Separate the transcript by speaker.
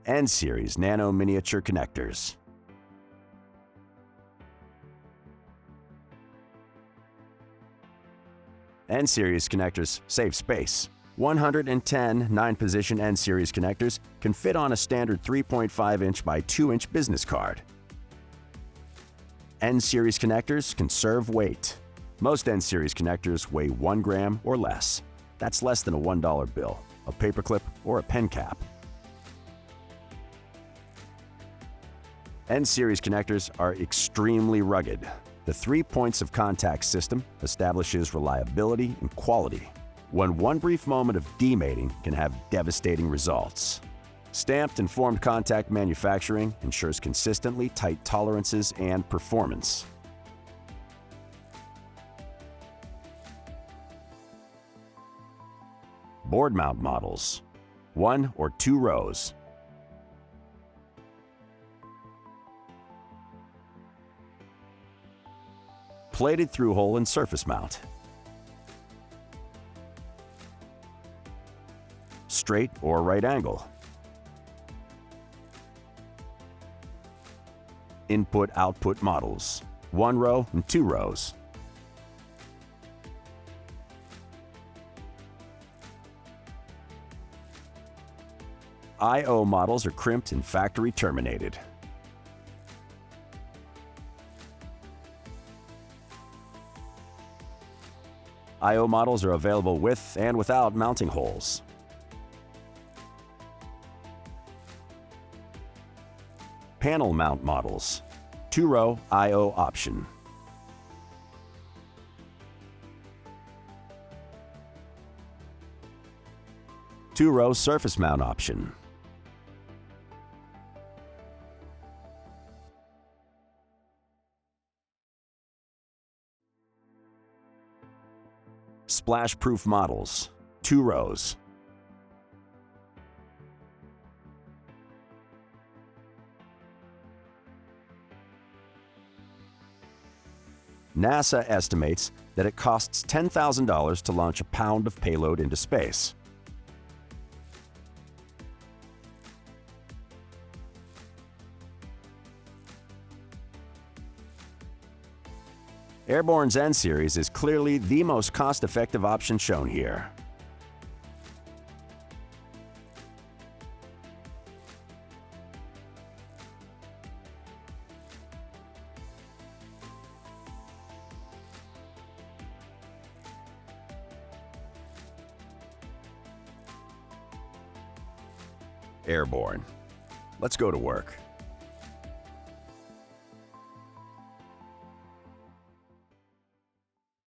Speaker 1: N-Series Nanominiature connectors. N-Series connectors save space. 110 9-position N-Series connectors can fit on a standard 3.5-inch by 2-inch business card. N-Series connectors conserve weight. Most N-Series connectors weigh 1 gram or less. That's less than a $1 bill, a paperclip, or a pen cap. N-Series connectors are extremely rugged. The 3 points of contact system establishes reliability and quality. When one brief moment of demating can have devastating results. Stamped and formed contact manufacturing ensures consistently tight tolerances and performance. Board mount models, 1 or 2 rows. Plated through-hole and surface mount. Straight or right angle. Input-output models, 1 row and 2 rows. I/O models are crimped and factory terminated. I/O models are available with and without mounting holes. Panel mount models, 2-row I/O option. Two-row surface mount option. Splash-proof models, 2 rows. NASA estimates that it costs $10,000 to launch a pound of payload into space. Airborne's N-Series is clearly the most cost-effective option shown here. Airborne. Let's go to work.